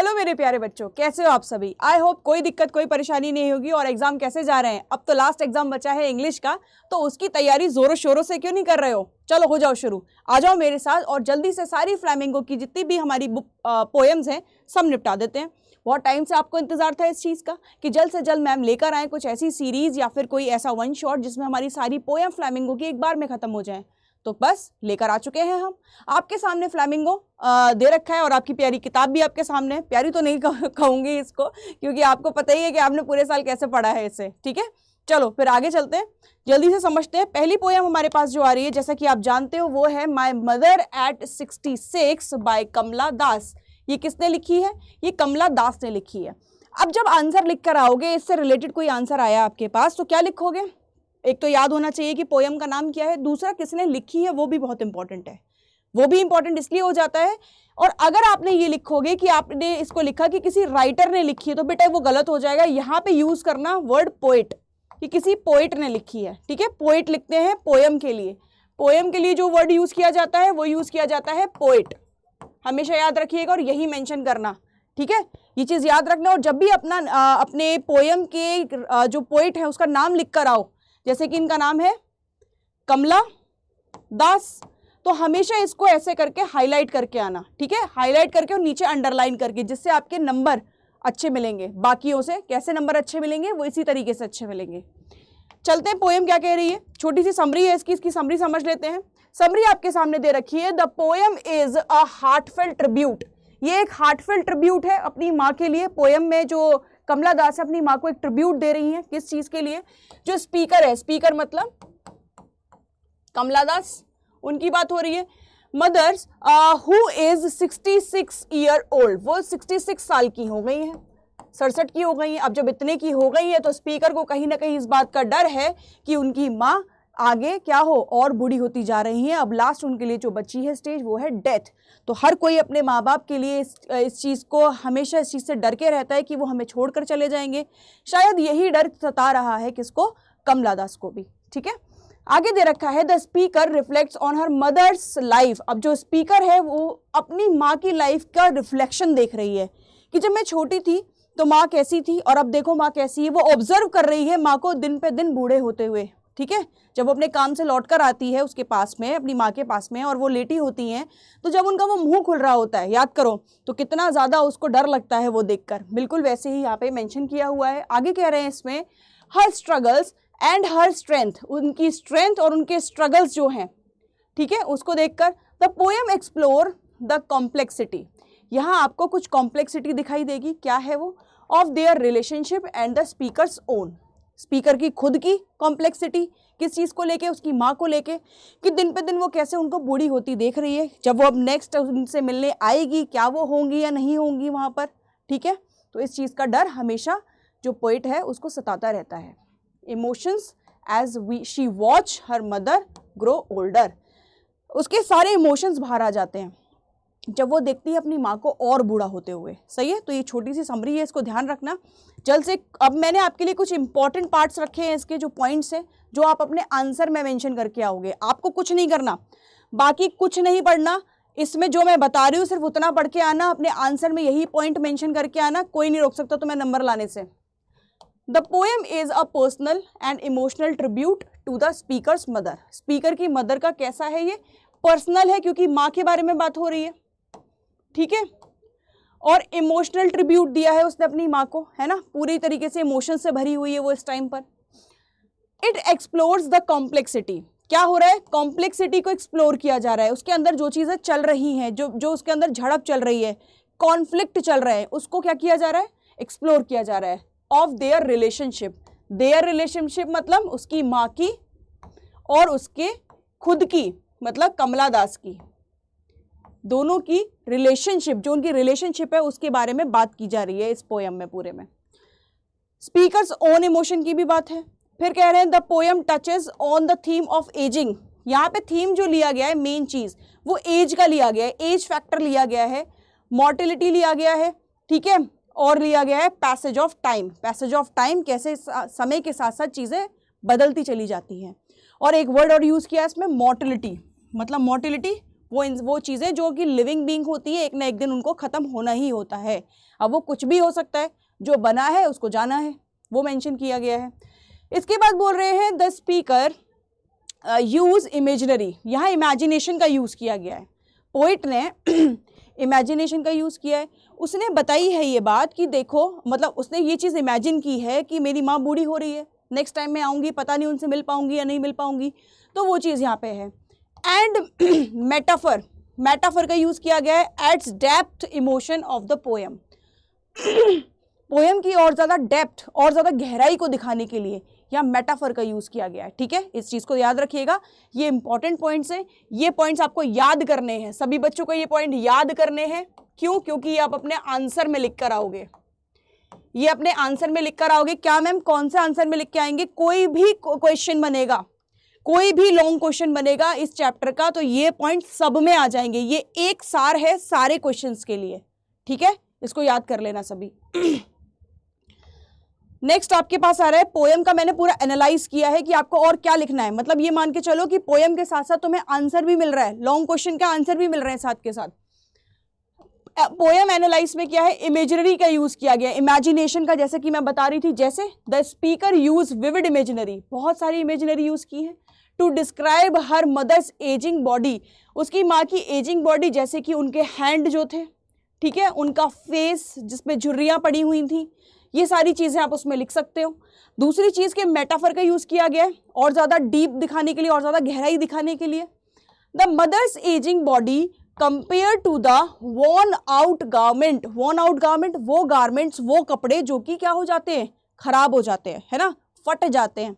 Hello मेरे प्यारे बच्चों, कैसे हो आप सभी। आई होप कोई दिक्कत कोई परेशानी नहीं होगी। और एग्जाम कैसे जा रहे हैं? अब तो लास्ट एग्जाम बचा है इंग्लिश का, तो उसकी तैयारी जोरों शोरों से क्यों नहीं कर रहे हो? चलो हो जाओ शुरू, आ जाओ मेरे साथ और जल्दी से सारी फ्लैमिंगो की जितनी भी हमारी पोएम्स हैं सब निपटा देते हैं। बहुत टाइम से आपको इंतजार था इस चीज़ का कि जल्द से जल्द मैम लेकर आए कुछ ऐसी सीरीज या फिर कोई ऐसा वन शॉट जिसमें हमारी सारी पोएम फ्लैमिंगो की एक बार में खत्म हो जाए। तो बस लेकर आ चुके हैं हम आपके सामने फ्लैमिंगो दे रखा है और आपकी प्यारी किताब भी आपके सामने। प्यारी तो नहीं कहूंगी इसको, क्योंकि आपको पता ही है कि आपने पूरे साल कैसे पढ़ा है इसे। ठीक है, चलो फिर आगे चलते हैं, जल्दी से समझते हैं। पहली पोएम हमारे पास जो आ रही है, जैसा कि आप जानते हो, वो है माई मदर एट 66 बाय कमला दास। ये किसने लिखी है? ये कमला दास ने लिखी है। अब जब आंसर लिख कर आओगे, इससे रिलेटेड कोई आंसर आया आपके पास, तो क्या लिखोगे? एक तो याद होना चाहिए कि पोएम का नाम क्या है, दूसरा किसने लिखी है, वो भी बहुत इंपॉर्टेंट है। वो भी इंपॉर्टेंट इसलिए हो जाता है, और अगर आपने ये लिखोगे कि आपने इसको लिखा कि किसी राइटर ने लिखी है, तो बेटा वो गलत हो जाएगा। यहाँ पे यूज करना वर्ड पोएट, कि किसी पोएट ने लिखी है। ठीक है, पोएट लिखते हैं पोएम के लिए। पोएम के लिए जो वर्ड यूज किया जाता है वो यूज किया जाता है पोएट। हमेशा याद रखिएगा और यही मेंशन करना। ठीक है, ये चीज याद रखना। और जब भी अपने पोएम के जो पोएट है उसका नाम लिख कर आओ, जैसे कि इनका नाम है कमला दास, तो हमेशा इसको ऐसे करके हाईलाइट करके आना। ठीक है, हाईलाइट करके और नीचे अंडरलाइन करके, जिससे आपके नंबर अच्छे मिलेंगे बाकियों से। कैसे नंबर अच्छे मिलेंगे? वो इसी तरीके से अच्छे मिलेंगे। चलते हैं, पोएम क्या कह रही है। छोटी सी समरी है इसकी समरी समझ लेते हैं। समरी आपके सामने दे रखी है। The poem is a heartfelt tribute. ये एक हार्टफेल्ट ट्रिब्यूट है अपनी माँ के लिए। पोएम में जो कमला दास अपनी माँ को एक ट्रिब्यूट दे रही हैं, किस चीज के लिए? जो स्पीकर है, स्पीकर मतलब कमला दास, उनकी बात हो रही है। Mothers who is 66 year old, वो 66 साल की हो गई है, 67 की हो गई है। अब जब इतने की हो गई है तो स्पीकर को कहीं ना कहीं इस बात का डर है कि उनकी माँ आगे क्या हो, और बूढ़ी होती जा रही है। अब लास्ट उनके लिए जो बची है स्टेज, वो है डेथ। तो हर कोई अपने माँ बाप के लिए इस चीज़ को हमेशा इस चीज़ से डर के रहता है कि वो हमें छोड़कर चले जाएंगे। शायद यही डर सता रहा है किसको? कमला दास को भी। ठीक है, आगे दे रखा है the speaker reflects on her mother's life. अब जो स्पीकर है वो अपनी माँ की लाइफ का रिफ्लेक्शन देख रही है कि जब मैं छोटी थी तो माँ कैसी थी और अब देखो माँ कैसी है। वो ऑब्जर्व कर रही है माँ को दिन पे दिन बूढ़े होते हुए। ठीक है, जब वो अपने काम से लौट कर आती है उसके पास में, अपनी माँ के पास में, और वो लेटी होती हैं, तो जब उनका वो मुंह खुल रहा होता है, याद करो, तो कितना ज़्यादा उसको डर लगता है वो देखकर। बिल्कुल वैसे ही यहाँ पे मेंशन किया हुआ है। आगे कह रहे हैं इसमें, हर स्ट्रगल्स एंड हर स्ट्रेंथ, उनकी स्ट्रेंथ और उनके स्ट्रगल्स जो हैं, ठीक है, उसको देखकर the poem explore the complexity. यहाँ आपको कुछ कॉम्प्लेक्सिटी दिखाई देगी। क्या है वो? Of their relationship and the speakers own. Speaker की खुद की कॉम्प्लेक्सिटी, किस चीज़ को लेके? उसकी माँ को लेके, कि दिन पे दिन वो कैसे उनको बूढ़ी होती देख रही है। जब वो अब नेक्स्ट उनसे मिलने आएगी, क्या वो होंगी या नहीं होंगी वहाँ पर? ठीक है, तो इस चीज़ का डर हमेशा जो पोइट है उसको सताता रहता है। Emotions as she watch her mother grow older, उसके सारे इमोशंस बाहर आ जाते हैं जब वो देखती है अपनी माँ को और बूढ़ा होते हुए। सही है, तो ये छोटी सी समरी है, इसको ध्यान रखना। जल्द से अब मैंने आपके लिए कुछ इंपॉर्टेंट पार्ट्स रखे हैं, इसके जो पॉइंट्स हैं, जो आप अपने आंसर में मेंशन करके आओगे। आपको कुछ नहीं करना, बाकी कुछ नहीं पढ़ना। इसमें जो मैं बता रही हूँ सिर्फ उतना पढ़ के आना, अपने आंसर में यही पॉइंट मेंशन करके आना। कोई नहीं रोक सकता तुम्हें नंबर लाने से। The poem is a personal and emotional tribute to the speaker's mother. Speaker की मदर का कैसा है ये? पर्सनल है, क्योंकि माँ के बारे में बात हो रही है। ठीक है, और इमोशनल ट्रिब्यूट दिया है उसने अपनी माँ को, है ना, पूरी तरीके से इमोशन से भरी हुई है वो इस टाइम पर। It explores the complexity. क्या हो रहा है? कॉम्प्लेक्सिटी को एक्सप्लोर किया जा रहा है। उसके अंदर जो चीज़ें चल रही हैं, जो उसके अंदर झड़प चल रही है, कॉन्फ्लिक्ट चल रहा है, उसको क्या किया जा रहा है? एक्सप्लोर किया जा रहा है। Of their relationship. Their relationship मतलब उसकी माँ की और उसके खुद की, मतलब कमला दास की, दोनों की रिलेशनशिप, जो उनकी रिलेशनशिप है उसके बारे में बात की जा रही है इस पोएम में पूरे में। स्पीकर्स ओन इमोशन की भी बात है। फिर कह रहे हैं the poem touches on the theme of ageing. यहाँ पे थीम जो लिया गया है, मेन चीज वो एज का लिया गया है, एज फैक्टर लिया गया है, मॉर्टिलिटी लिया गया है। ठीक है, और लिया गया है passage of time. Passage of time, कैसे समय के साथ साथ चीजें बदलती चली जाती हैं। और एक वर्ड और यूज किया है इसमें, मॉर्टिलिटी, मतलब मॉर्टिलिटी वो चीज़ें जो कि लिविंग बीइंग होती है, एक ना एक दिन उनको ख़त्म होना ही होता है। अब वो कुछ भी हो सकता है, जो बना है उसको जाना है, वो मेंशन किया गया है। इसके बाद बोल रहे हैं द स्पीकर यूज़ इमेजिनरी, यहाँ इमेजिनेशन का यूज़ किया गया है। पोइट ने इमेजिनेशन का यूज़ किया है। उसने बताई है ये बात कि देखो, मतलब उसने ये चीज़ इमेजिन की है कि मेरी माँ बूढ़ी हो रही है, नेक्स्ट टाइम मैं आऊँगी, पता नहीं उनसे मिल पाऊँगी या नहीं मिल पाऊँगी, तो वो चीज़ यहाँ पे है। एंड मेटाफर का यूज़ किया गया है, adds depth emotion of the poem. Poem की और ज़्यादा डेप्थ और ज़्यादा गहराई को दिखाने के लिए या मेटाफर का यूज़ किया गया है। ठीक है, इस चीज़ को याद रखिएगा, ये इंपॉर्टेंट पॉइंट्स हैं। ये पॉइंट्स आपको याद करने हैं, सभी बच्चों को ये पॉइंट याद करने हैं। क्यों? क्योंकि ये आप अपने आंसर में लिख कर आओगे, ये अपने आंसर में लिख कर आओगे। क्या मैम, कौन से आंसर में लिख के आएंगे? कोई भी क्वेश्चन बनेगा, कोई भी लॉन्ग क्वेश्चन बनेगा इस चैप्टर का, तो ये पॉइंट सब में आ जाएंगे। ये एक सार है सारे क्वेश्चंस के लिए। ठीक है, इसको याद कर लेना सभी। नेक्स्ट आपके पास आ रहा है पोएम का। मैंने पूरा एनालाइज किया है कि आपको और क्या लिखना है। मतलब ये मान के चलो कि पोएम के साथ साथ तुम्हें आंसर भी मिल रहा है, लॉन्ग क्वेश्चन का आंसर भी मिल रहे हैं साथ के साथ। पोएम एनालाइज में क्या है, इमेजिनरी का यूज किया गया, इमेजिनेशन का, जैसे कि मैं बता रही थी, जैसे the speaker use vivid imaginary, बहुत सारी इमेजिनरी यूज की है। To describe her mother's aging body, उसकी माँ की एजिंग बॉडी, जैसे कि उनके हैंड जो थे, ठीक है, उनका फेस जिसमें झुर्रियाँ पड़ी हुई थी, ये सारी चीज़ें आप उसमें लिख सकते हो। दूसरी चीज़ के मेटाफर का यूज़ किया गया है और ज़्यादा डीप दिखाने के लिए और ज़्यादा गहराई दिखाने के लिए। The mother's aging body compare to the worn out garment, worn out garment वो गारमेंट्स, वो कपड़े जो कि क्या हो जाते हैं, खराब हो जाते हैं, है ना, फट जाते हैं,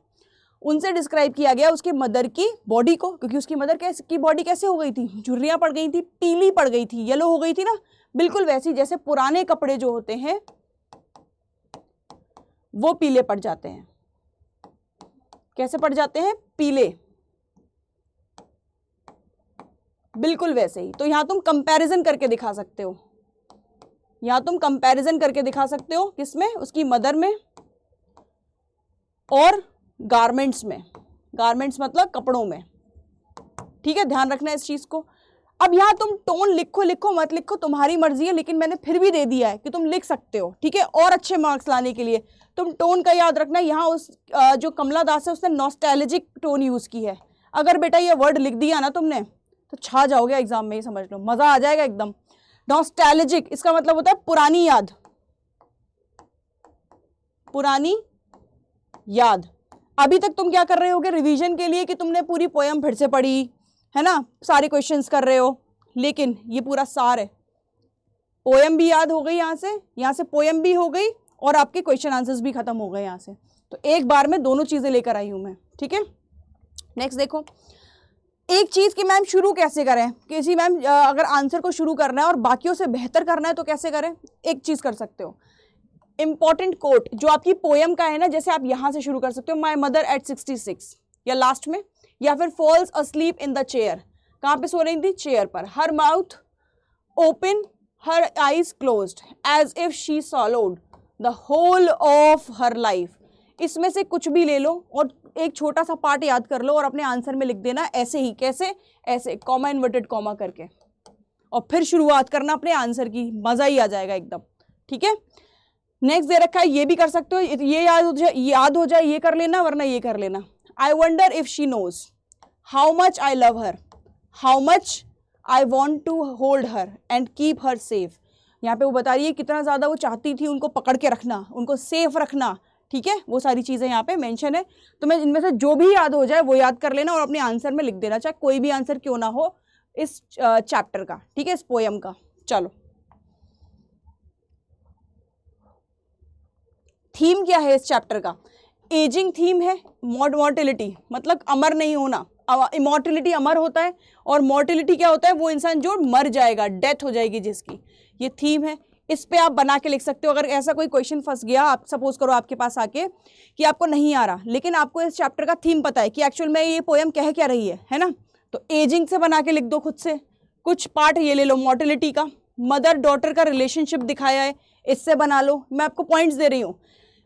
उनसे डिस्क्राइब किया गया उसके मदर की बॉडी को। क्योंकि उसकी मदर की बॉडी कैसे हो गई थी, झुर्रियाँ पड़ गई थी, पीली पड़ गई थी, येलो हो गई थी ना, बिल्कुल वैसी जैसे पुराने कपड़े जो होते हैं वो पीले पड़ जाते हैं। कैसे पड़ जाते हैं, पीले, बिल्कुल वैसे ही। तो यहां तुम कंपैरिजन करके दिखा सकते हो, यहां तुम कंपैरिजन करके दिखा सकते हो, किसमें, उसकी मदर में और गारमेंट्स में। गारमेंट्स मतलब कपड़ों में। ठीक है, ध्यान रखना इस चीज को। अब यहाँ तुम टोन लिखो मत लिखो, तुम्हारी मर्जी है, लेकिन मैंने फिर भी दे दिया है कि तुम लिख सकते हो। ठीक है, और अच्छे मार्क्स लाने के लिए तुम टोन का याद रखना। यहाँ उस जो कमला दास है उसने नॉस्टैल्जिक टोन यूज की है। अगर बेटा ये वर्ड लिख दिया ना तुमने तो छा जाओगे एग्जाम में ही, समझ लो, मजा आ जाएगा एकदम। नॉस्टैल्जिक, इसका मतलब होता है पुरानी याद, पुरानी याद। अभी तक तुम क्या कर रहे होगे रिवीजन के लिए कि तुमने पूरी पोएम फिर से पढ़ी है ना, सारे क्वेश्चंस कर रहे हो, लेकिन ये पूरा सार है। पोएम भी याद हो गई, यहाँ से पोएम भी हो गई और आपके क्वेश्चन आंसर्स भी खत्म हो गए यहाँ से। तो एक बार में दोनों चीजें लेकर आई हूं मैं। ठीक है, नेक्स्ट देखो, एक चीज कि मैम शुरू कैसे करें, किसी मैम अगर आंसर को शुरू करना है और बाकियों से बेहतर करना है तो कैसे करें। एक चीज कर सकते हो, इंपॉर्टेंट कोट जो आपकी पोएम का है ना, जैसे आप यहां से शुरू कर सकते हो, माई मदर एट 66, या लास्ट में, या फिर falls asleep in the chair, कहाँ पे सो रही थी, चेयर पर, her mouth open her eyes closed as if she swallowed the whole of her life. इसमें से कुछ भी ले लो और एक छोटा सा पार्ट याद कर लो और अपने आंसर में लिख देना ऐसे ही। कैसे, ऐसे कॉमा इन्वर्टेड कॉमा करके, और फिर शुरुआत करना अपने आंसर की, मजा ही आ जाएगा एकदम। ठीक है, नेक्स्ट दे रखा है, ये भी कर सकते हो, ये याद हो जाए ये कर लेना, वरना ये कर लेना। I wonder if she knows how much I love her, how much I want to hold her and keep her safe। यहाँ पे वो बता रही है कितना ज़्यादा वो चाहती थी उनको पकड़ के रखना, उनको सेफ रखना। ठीक है, वो सारी चीज़ें यहाँ पे मेंशन है। तो मैं इनमें से जो भी याद हो जाए वो याद कर लेना और अपने आंसर में लिख देना, चाहे कोई भी आंसर क्यों ना हो इस चैप्टर का। ठीक है, इस पोएम का। चलो, थीम क्या है इस चैप्टर का, एजिंग थीम है, मॉर्टिलिटी मतलब अमर नहीं होना, इमॉर्टिलिटी अमर होता है, और मॉर्टिलिटी क्या होता है, वो इंसान जो मर जाएगा, डेथ हो जाएगी जिसकी, ये थीम है। इस पे आप बना के लिख सकते हो। अगर ऐसा कोई क्वेश्चन फंस गया, आप सपोज करो आपके पास आके कि आपको नहीं आ रहा, लेकिन आपको इस चैप्टर का थीम पता है कि एक्चुअल में ये पोएम कह क्या रही है ना, तो एजिंग से बना के लिख दो खुद से। कुछ पार्ट ये ले लो मॉर्टिलिटी का, मदर डॉटर का रिलेशनशिप दिखाया है, इससे बना लो। मैं आपको पॉइंट्स दे रही हूँ।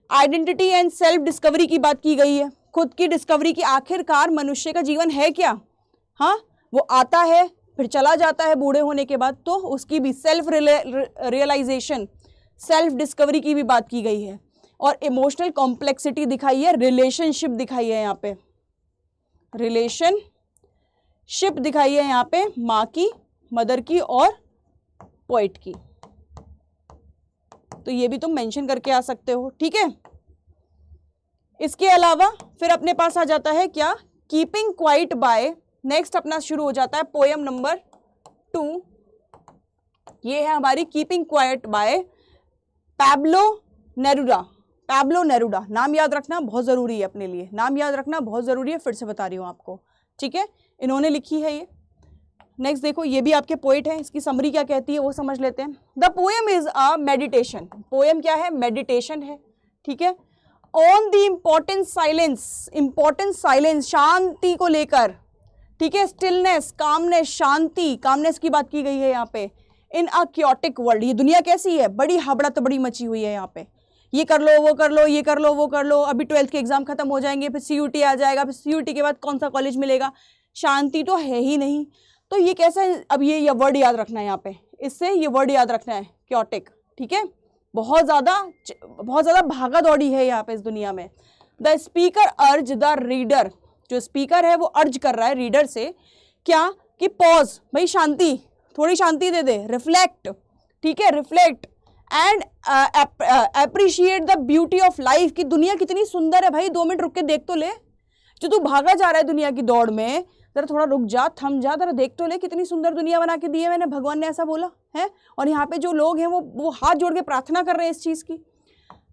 आइडेंटिटी एंड सेल्फ डिस्कवरी की बात की गई है, खुद की डिस्कवरी की, आखिरकार मनुष्य का जीवन है क्या, हाँ वो आता है फिर चला जाता है बूढ़े होने के बाद, तो उसकी भी सेल्फ रियलाइजेशन, सेल्फ डिस्कवरी की भी बात की गई है। और इमोशनल कॉम्प्लेक्सिटी दिखाई है, रिलेशनशिप दिखाई है यहाँ पे, रिलेशनशिप दिखाई है यहाँ पे माँ की, मदर की और पोइट की। तो ये भी तुम मेंशन करके आ सकते हो, ठीक है। इसके अलावा फिर अपने पास आ जाता है क्या, कीपिंग क्वाइट बाय। नेक्स्ट अपना शुरू हो जाता है पोयम नंबर 2। ये है हमारी keeping quiet by Pablo Neruda. Pablo Neruda, नाम याद रखना बहुत जरूरी है अपने लिए, नाम याद रखना बहुत जरूरी है, फिर से बता रही हूं आपको, ठीक है। इन्होंने लिखी है ये। नेक्स्ट देखो, ये भी आपके पोइट है, इसकी समरी क्या कहती है वो समझ लेते हैं। The poem is a meditation. Poem क्या है, मेडिटेशन है, ठीक है। ऑन द इम्पोर्टेंस साइलेंस, शांति को लेकर, ठीक है। स्टिलनेस, कामनेस, शांति, कामनेस की बात की गई है यहाँ पे। इन अ क्योटिक वर्ल्ड, ये दुनिया कैसी है, बड़ी हबड़ा तबड़ी मची हुई है यहाँ पे। ये कर लो, वो कर लो, ये कर लो, वो कर लो, अभी 12th के एग्जाम खत्म हो जाएंगे, फिर CUT आ जाएगा, फिर CUT के बाद कौन सा कॉलेज मिलेगा, शांति तो है ही नहीं। तो ये कैसा है, अब ये वर्ड याद रखना है यहाँ पे, इससे ये वर्ड याद रखना है, क्योटिक, ठीक है। बहुत ज़्यादा भागा दौड़ी है यहाँ पे इस दुनिया में। द स्पीकर अर्ज द रीडर, जो स्पीकर है वो अर्ज कर रहा है रीडर से क्या, कि पॉज, भाई शांति, थोड़ी शांति दे दे, रिफ्लेक्ट, ठीक है, reflect and appreciate the beauty of life, कि दुनिया कितनी सुंदर है भाई, 2 मिनट रुक के देख तो ले। जो तू भागा जा रहा है दुनिया की दौड़ में, जरा थोड़ा रुक जा, थम जा, जरा देख तो ले, कितनी सुंदर दुनिया बना के दी है मैंने, भगवान ने ऐसा बोला है। और यहाँ पे जो लोग हैं वो हाथ जोड़ के प्रार्थना कर रहे हैं इस चीज़ की।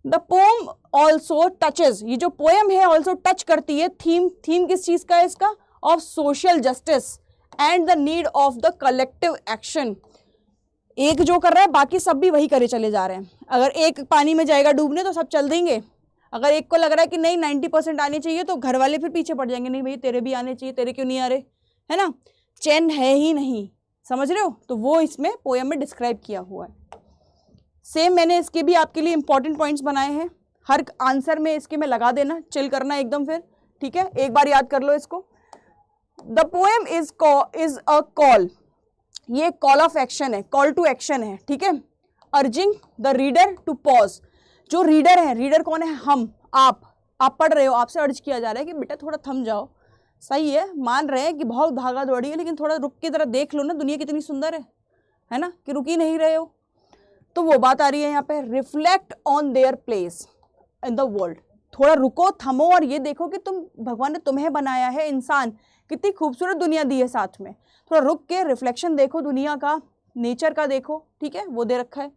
द पोम ऑल्सो टचेज, ये जो पोएम है ऑल्सो टच करती है थीम किस चीज़ का है इसका, of social justice and the need of the collective action. एक जो कर रहा है बाकी सब भी वही करे चले जा रहे हैं। अगर एक पानी में जाएगा डूबने तो सब चल देंगे, अगर एक को लग रहा है कि नहीं 90% आने चाहिए तो घर वाले फिर पीछे पड़ जाएंगे, नहीं भाई तेरे भी आने चाहिए, तेरे क्यों नहीं आ रहे, है ना। चैन है ही नहीं, समझ रहे हो। तो वो इसमें पोएम में डिस्क्राइब किया हुआ है। सेम मैंने इसके भी आपके लिए इंपॉर्टेंट पॉइंट्स बनाए हैं, हर आंसर में इसके में लगा देना, चिल करना एकदम फिर, ठीक है। एक बार याद कर लो इसको। The poem is a call, ये कॉल ऑफ एक्शन है, कॉल टू एक्शन है, ठीक है। Urging the reader to pause, जो रीडर है, रीडर कौन है, हम, आप पढ़ रहे हो, आपसे अर्ज किया जा रहा है कि बेटा थोड़ा थम जाओ, सही है, मान रहे हैं कि बहुत भागा दौड़ी है, लेकिन थोड़ा रुक के जरा देख लो ना, दुनिया कितनी सुंदर है ना, कि रुक ही नहीं रहे हो। तो वो बात आ रही है यहाँ पे, reflect on their place in the world, थोड़ा रुको, थमो और ये देखो कि भगवान ने तुम्हें बनाया है इंसान, कितनी खूबसूरत दुनिया दी है साथ में, थोड़ा रुक के रिफ्लेक्शन देखो दुनिया का, नेचर का देखो, ठीक है, वो दे रखा है।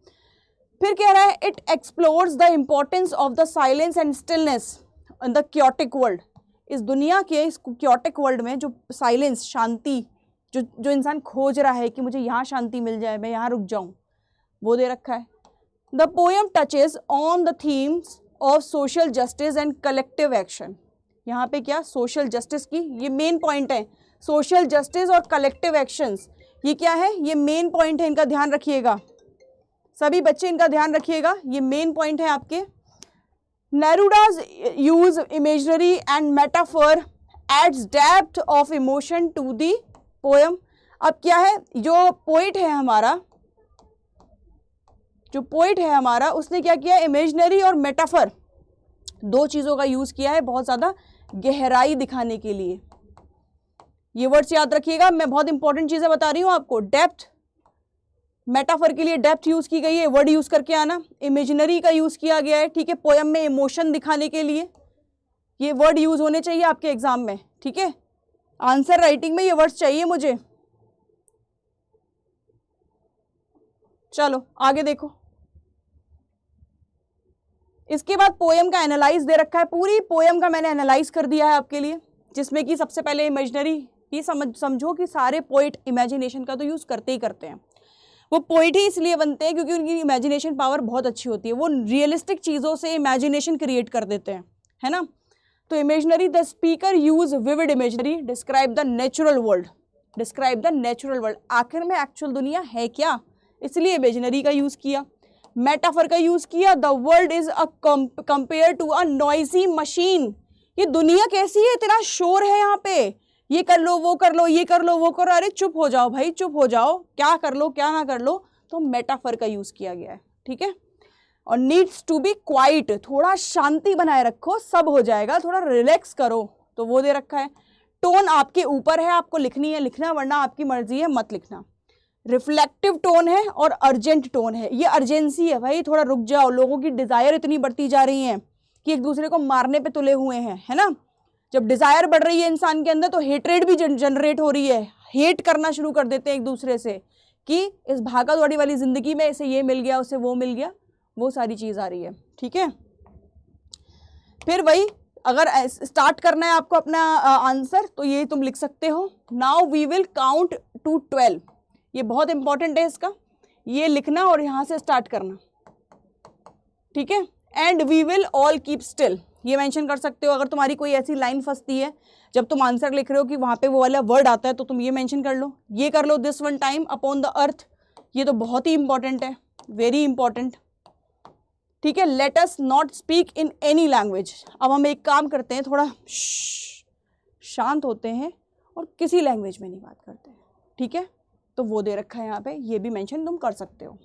फिर कह रहा है it explores the importance of the silence and stillness in the chaotic world. इस दुनिया के, इस क्योटिक वर्ल्ड में जो साइलेंस, शांति, जो इंसान खोज रहा है कि मुझे यहाँ शांति मिल जाए, मैं यहाँ रुक जाऊँ, वो दे रखा है। The poem touches on the themes of social justice and collective action. यहाँ पे क्या, सोशल जस्टिस की, ये मेन पॉइंट है, सोशल जस्टिस और कलेक्टिव एक्शंस, ये क्या है, ये मेन पॉइंट है, इनका ध्यान रखिएगा सभी बच्चे, इनका ध्यान रखिएगा, ये मेन पॉइंट है आपके। Neruda's use imagery and metaphor adds depth of emotion to the poem. अब क्या है, जो पोइट है हमारा, उसने क्या किया, इमेजनरी और मेटाफर, 2 चीज़ों का यूज़ किया है बहुत ज़्यादा गहराई दिखाने के लिए। ये वर्ड्स याद रखिएगा, मैं बहुत इंपॉर्टेंट चीज़ें बता रही हूँ आपको। डेप्थ, मेटाफर के लिए डेप्थ यूज़ की गई है, वर्ड यूज़ करके आना। इमेजिनरी का यूज़ किया गया है, ठीक है, पोएम में इमोशन दिखाने के लिए, ये वर्ड यूज़ होने चाहिए आपके एग्जाम में, ठीक है। आंसर राइटिंग में ये वर्ड्स चाहिए मुझे। चलो आगे देखो, इसके बाद पोएम का एनालाइज दे रखा है, पूरी पोएम का मैंने एनालाइज कर दिया है आपके लिए, जिसमें कि सबसे पहले इमेजिनरी, ये समझो कि सारे पोइट इमेजिनेशन का तो यूज़ करते ही करते हैं। वो पोइट ही इसलिए बनते हैं क्योंकि उनकी इमेजिनेशन पावर बहुत अच्छी होती है, वो रियलिस्टिक चीज़ों से इमेजिनेशन क्रिएट कर देते हैं, है ना। तो imaginary, the speaker use vivid imaginary describe the natural world, describe the natural world, आखिर में एक्चुअल दुनिया है क्या, इसलिए इमेजिनरी का यूज़ किया। मेटाफर का यूज़ किया, the world is a compare to a noisy machine, ये दुनिया कैसी है, इतना शोर है यहाँ पे, ये कर लो, वो कर लो, ये कर लो, वो करो। अरे चुप हो जाओ भाई, चुप हो जाओ, क्या कर लो क्या ना कर लो। तो मेटाफर का यूज किया गया है, ठीक है। और नीड्स टू बी क्वाइट, थोड़ा शांति बनाए रखो, सब हो जाएगा, थोड़ा रिलैक्स करो, तो वो दे रखा है। टोन आपके ऊपर है, आपको लिखनी है लिखना, वरना आपकी मर्जी है मत लिखना। रिफ्लेक्टिव टोन है और अर्जेंट टोन है, ये अर्जेंसी है भाई, थोड़ा रुक जाओ, लोगों की डिजायर इतनी बढ़ती जा रही है कि एक दूसरे को मारने पे तुले हुए हैं, है ना। जब डिजायर बढ़ रही है इंसान के अंदर तो हेट्रेड भी जनरेट हो रही है, हेट करना शुरू कर देते हैं एक दूसरे से कि इस भागा दौड़ी वाली जिंदगी में इसे ये मिल गया, उसे वो मिल गया, वो सारी चीज आ रही है, ठीक है। फिर वही, अगर स्टार्ट करना है आपको अपना आंसर तो ये तुम लिख सकते हो, now we will count to 12, ये बहुत इंपॉर्टेंट है इसका, ये लिखना और यहां से स्टार्ट करना, ठीक है। And we will all keep still, ये मेंशन कर सकते हो। अगर तुम्हारी कोई ऐसी लाइन फंसती है जब तुम आंसर लिख रहे हो कि वहां पे वो वाला वर्ड आता है तो तुम ये मेंशन कर लो, ये कर लो, this one time upon the earth, ये तो बहुत ही इंपॉर्टेंट है, वेरी इंपॉर्टेंट, ठीक है। Let us not speak in any language, अब हम एक काम करते हैं, थोड़ा शांत होते हैं और किसी लैंग्वेज में नहीं बात करते, ठीक है। तो वो दे रखा है यहाँ पे, ये भी मेंशन तुम कर सकते हो।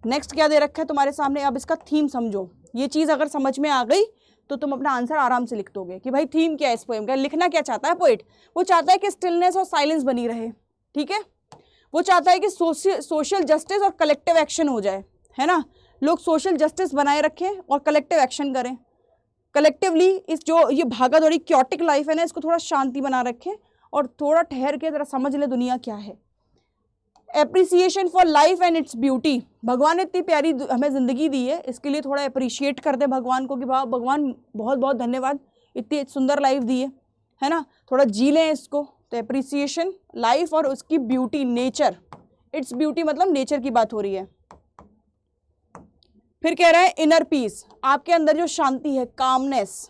नेक्स्ट क्या दे रखा है तुम्हारे सामने, अब इसका थीम समझो। ये चीज अगर समझ में आ गई तो तुम अपना आंसर आराम से लिख दोगे कि भाई थीम क्या है इस पोएम का, लिखना क्या चाहता है पोएट। वो चाहता है कि स्टिलनेस और साइलेंस बनी रहे, ठीक है। वो चाहता है कि सोशल जस्टिस और कलेक्टिव एक्शन हो जाए, है ना। लोग सोशल जस्टिस बनाए रखें और कलेक्टिव एक्शन करें, कलेक्टिवली इस जो ये भागा दौड़ी क्योटिक लाइफ है ना, इसको थोड़ा शांति बना रखें और थोड़ा ठहर के जरा समझ ले दुनिया क्या है। Appreciation for life and its beauty, भगवान ने इतनी प्यारी हमें ज़िंदगी दी है, इसके लिए थोड़ा अप्रिशिएट कर दे भगवान को कि भगवान बहुत बहुत धन्यवाद, इतनी सुंदर लाइफ दी है ना, थोड़ा जी लें इसको। तो एप्रिसिएशन लाइफ और उसकी ब्यूटी, नेचर, इट्स ब्यूटी मतलब नेचर की बात हो रही है। फिर कह रहा है इनर पीस, आपके अंदर जो शांति है, कामनेस,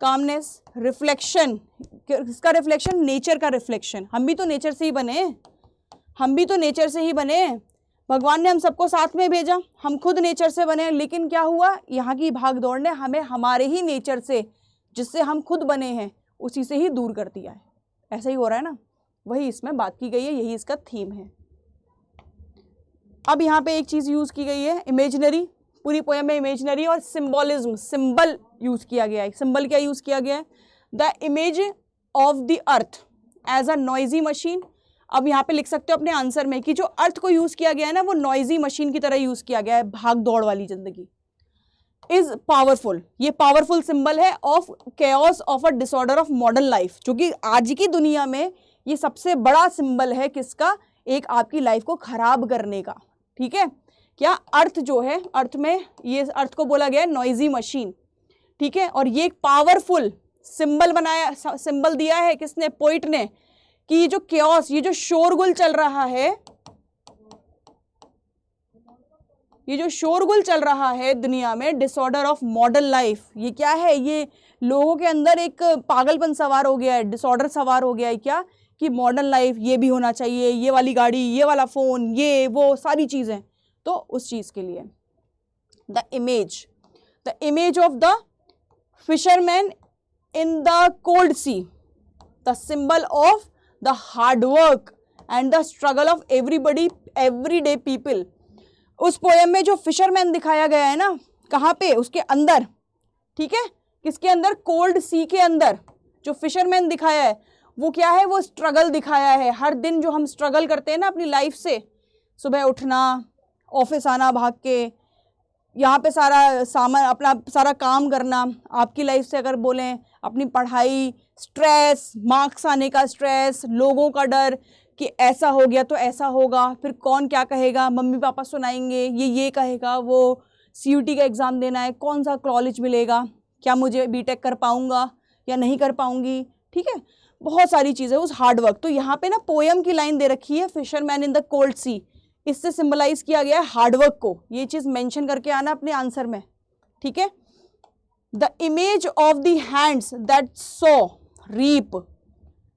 कामनेस, रिफ्लेक्शन, किसका रिफ्लेक्शन, नेचर का रिफ्लेक्शन। हम भी तो नेचर से ही बने, हम भी तो नेचर से ही बने, भगवान ने हम सबको साथ में भेजा, हम खुद नेचर से बने, लेकिन क्या हुआ, यहाँ की भाग दौड़ ने हमें हमारे ही नेचर से, जिससे हम खुद बने हैं, उसी से ही दूर कर दिया है। ऐसा ही हो रहा है ना, वही इसमें बात की गई है, यही इसका थीम है। अब यहाँ पे एक चीज यूज की गई है, इमेजिनरी, पूरी पोएम में इमेजिनरी और सिंबॉलिज्म, सिंबल यूज किया गया है। सिंबल क्या यूज किया गया है, the image of the earth as a noisy machine. अब यहाँ पे लिख सकते हो अपने आंसर में कि जो अर्थ को यूज किया गया है ना, वो नॉइजी मशीन की तरह यूज किया गया है, भाग दौड़ वाली जिंदगी। इज पावरफुल, ये पावरफुल सिंबल है of chaos of a disorder of modern life, जो कि आज की दुनिया में ये सबसे बड़ा सिंबल है किसका, एक आपकी लाइफ को खराब करने का, ठीक है। क्या अर्थ जो है, अर्थ में ये अर्थ को बोला गया है नॉइजी मशीन, ठीक है। और ये एक पावरफुल सिंबल बनाया, सिंबल दिया है किसने, पोइट ने, कि ये जो केओस, ये जो शोरगुल चल रहा है, ये जो शोरगुल चल रहा है दुनिया में, डिसऑर्डर ऑफ मॉडर्न लाइफ, ये क्या है, ये लोगों के अंदर एक पागलपन सवार हो गया है, डिसऑर्डर सवार हो गया है, क्या कि मॉडर्न लाइफ ये भी होना चाहिए, ये वाली गाड़ी, ये वाला फोन, ये वो सारी चीजें, तो उस चीज के लिए the image of the fisherman in the cold sea, the symbol of the hard work and the struggle of everybody, everyday people. उस पोएम में जो फिशरमैन दिखाया गया है ना, कहाँ पे, उसके अंदर, ठीक है, किसके अंदर, कोल्ड सी के अंदर जो फिशरमैन दिखाया है, वो क्या है, वो स्ट्रगल दिखाया है। हर दिन जो हम स्ट्रगल करते हैं ना अपनी लाइफ से, सुबह उठना, ऑफिस आना भाग के, यहाँ पे सारा सामान, अपना सारा काम करना, आपकी लाइफ से अगर बोलें, अपनी पढ़ाई, स्ट्रेस, मार्क्स आने का स्ट्रेस, लोगों का डर कि ऐसा हो गया तो ऐसा होगा, फिर कौन क्या कहेगा, मम्मी पापा सुनाएंगे, ये कहेगा, वो CUT का एग्ज़ाम देना है, कौन सा कॉलेज मिलेगा, क्या मुझे बीटेक कर पाऊँगा या नहीं कर पाऊँगी, ठीक है, बहुत सारी चीज़ें, उस हार्ड वर्क। तो यहाँ पे ना पोएम की लाइन दे रखी है, फिशरमैन इन द कोल्ड सी, इससे सिंबलाइज किया गया है हार्डवर्क को, ये चीज मेंशन करके आना अपने आंसर में, ठीक है। The image of the hands that sow reap,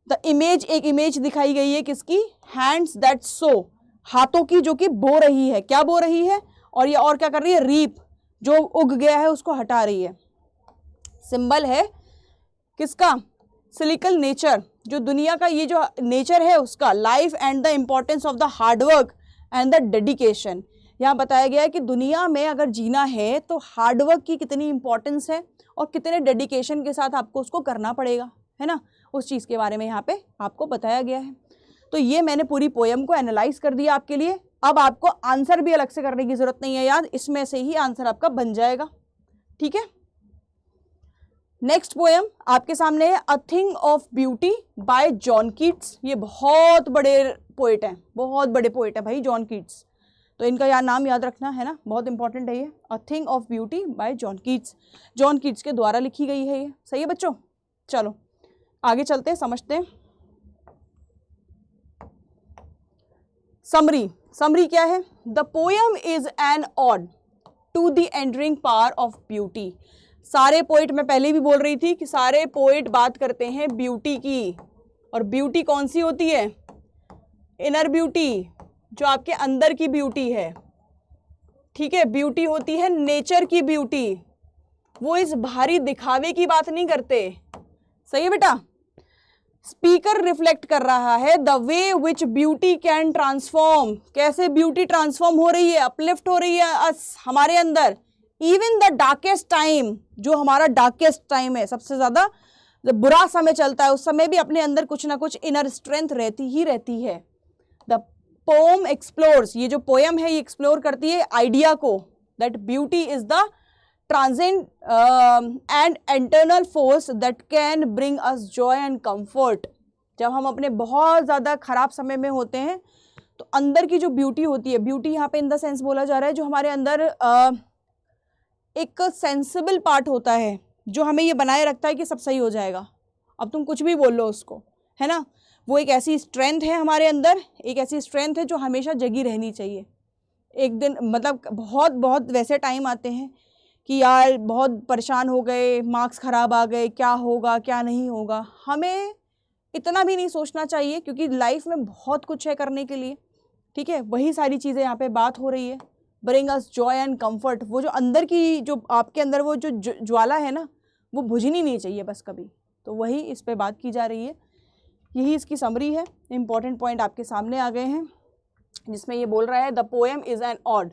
the image, एक इमेज दिखाई गई है किसकी, हैंड्स दैट सो, हाथों की जो कि बो रही है, क्या बो रही है, और ये और क्या कर रही है, रीप, जो उग गया है उसको हटा रही है। सिंबल है किसका? सिलिकल नेचर, जो दुनिया का ये जो नेचर है उसका, life and the importance of the hard work and the dedication. यहाँ बताया गया है कि दुनिया में अगर जीना है तो हार्डवर्क की कितनी इंपॉर्टेंस है और कितने डेडिकेशन के साथ आपको उसको करना पड़ेगा, है ना, उस चीज़ के बारे में यहाँ पे आपको बताया गया है। तो ये मैंने पूरी पोएम को एनालाइज कर दिया आपके लिए। अब आपको आंसर भी अलग से करने की जरूरत नहीं है याद, इसमें से ही आंसर आपका बन जाएगा, ठीक है। नेक्स्ट पोएम आपके सामने है a thing of beauty bye John Keats. ये बहुत बड़े पोइट हैं, बहुत बड़े पोइट हैं भाई जॉन कीट्स, तो इनका यार नाम याद रखना है ना, बहुत इंपॉर्टेंट है ये। A thing of beauty bye John Keats, John Keats के द्वारा लिखी गई है ये। सही है बच्चों, चलो आगे चलते हैं, समझते हैं। समरी क्या है? The poem is an ode to the enduring power of beauty. सारे पोइट, मैं पहले भी बोल रही थी कि सारे पोइट बात करते हैं ब्यूटी की, और ब्यूटी कौन सी होती है? इनर ब्यूटी, जो आपके अंदर की ब्यूटी है, ठीक है। ब्यूटी होती है नेचर की ब्यूटी, वो इस बाहरी दिखावे की बात नहीं करते। सही है बेटा। स्पीकर रिफ्लेक्ट कर रहा है the way which beauty can transform, कैसे ब्यूटी ट्रांसफॉर्म हो रही है, अपलिफ्ट हो रही है हमारे अंदर। इवन द डार्केस्ट टाइम, जो हमारा डार्केस्ट टाइम है, सबसे ज्यादा जब बुरा समय चलता है, उस समय भी अपने अंदर कुछ ना कुछ इनर स्ट्रेंथ रहती ही रहती है। द पोम एक्सप्लोर्स, ये जो पोएम है ये एक्सप्लोर करती है आइडिया को that beauty is the ट्रांजेंट and internal force that can bring us Joy and comfort. जब हम अपने बहुत ज़्यादा खराब समय में होते हैं तो अंदर की जो ब्यूटी होती है, ब्यूटी यहाँ पे इन द सेंस बोला जा रहा है जो हमारे अंदर एक सेंसिबल पार्ट होता है जो हमें ये बनाए रखता है कि सब सही हो जाएगा। अब तुम कुछ भी बोल लो उसको, है ना, वो एक ऐसी स्ट्रेंथ है हमारे अंदर, एक ऐसी स्ट्रेंथ है जो हमेशा जगी रहनी चाहिए। एक दिन मतलब बहुत वैसे टाइम आते हैं कि यार बहुत परेशान हो गए, मार्क्स ख़राब आ गए, क्या होगा क्या नहीं होगा। हमें इतना भी नहीं सोचना चाहिए क्योंकि लाइफ में बहुत कुछ है करने के लिए, ठीक है। वही सारी चीज़ें यहाँ पे बात हो रही है, bring us Joy and comfort. वो जो अंदर की, जो आपके अंदर वो जो ज्वाला है ना, वो बुझनी नहीं चाहिए बस कभी, तो वही इस पे बात की जा रही है। यही इसकी समरी है। इंपॉर्टेंट पॉइंट आपके सामने आ गए हैं जिसमें ये बोल रहा है the poem is an odd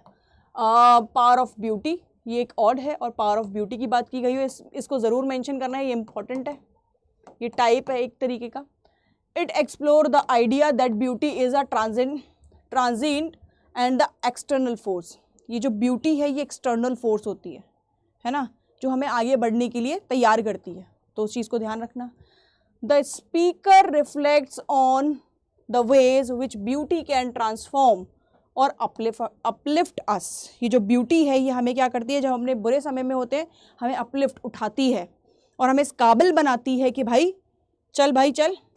power of beauty. ये एक ऑड है और पावर ऑफ ब्यूटी की बात की गई है, इसको ज़रूर मेंशन करना है, ये इंपॉर्टेंट है, ये टाइप है एक तरीके का। It explore the idea that beauty is a transient and the external force. ये जो ब्यूटी है ये एक्सटर्नल फोर्स होती है ना, जो हमें आगे बढ़ने के लिए तैयार करती है, तो उस चीज़ को ध्यान रखना। The speaker reflects on the ways which beauty can transform और अपलिफ्ट अस। ये जो ब्यूटी है ये हमें क्या करती है, जब हमने बुरे समय में होते हैं हमें अपलिफ्ट उठाती है और हमें इस काबिल बनाती है कि भाई चल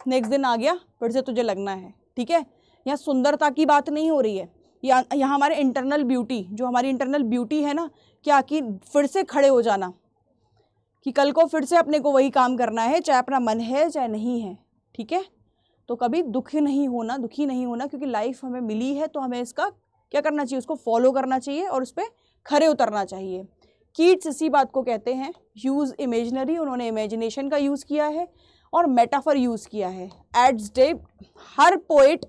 नेक्स्ट दिन आ गया, फिर से तुझे लगना है, ठीक है। यहाँ सुंदरता की बात नहीं हो रही है, यहाँ हमारे इंटरनल ब्यूटी, जो हमारी इंटरनल ब्यूटी है ना, क्या कि फिर से खड़े हो जाना कि कल को फिर से अपने को वही काम करना है, चाहे अपना मन है चाहे नहीं है, ठीक है। तो कभी दुखी नहीं होना क्योंकि लाइफ हमें मिली है तो हमें इसका क्या करना चाहिए, उसको फॉलो करना चाहिए और उस पर खरे उतरना चाहिए। कीट्स इसी बात को कहते हैं यूज़ इमेजिनरी, उन्होंने इमेजिनेशन का यूज़ किया है और मेटाफर यूज़ किया है। एट्स डे हर पोइट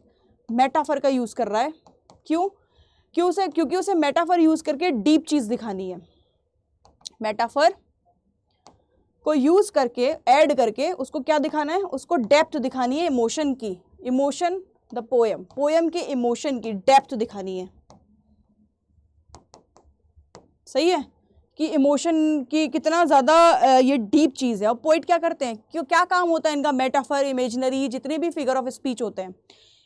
मेटाफर का यूज़ कर रहा है। क्योंकि उसे मेटाफर यूज़ करके डीप चीज़ दिखानी है। मेटाफर को यूज़ करके, ऐड करके उसको क्या दिखाना है, उसको डेप्थ दिखानी है, इमोशन की, इमोशन द पोएम के इमोशन की डेप्थ दिखानी है। सही है कि इमोशन की कितना ज़्यादा ये डीप चीज़ है। और पोइट क्या करते हैं, क्यों, क्या काम होता है इनका, मेटाफर, इमेजिनरी, जितने भी फिगर ऑफ स्पीच होते हैं,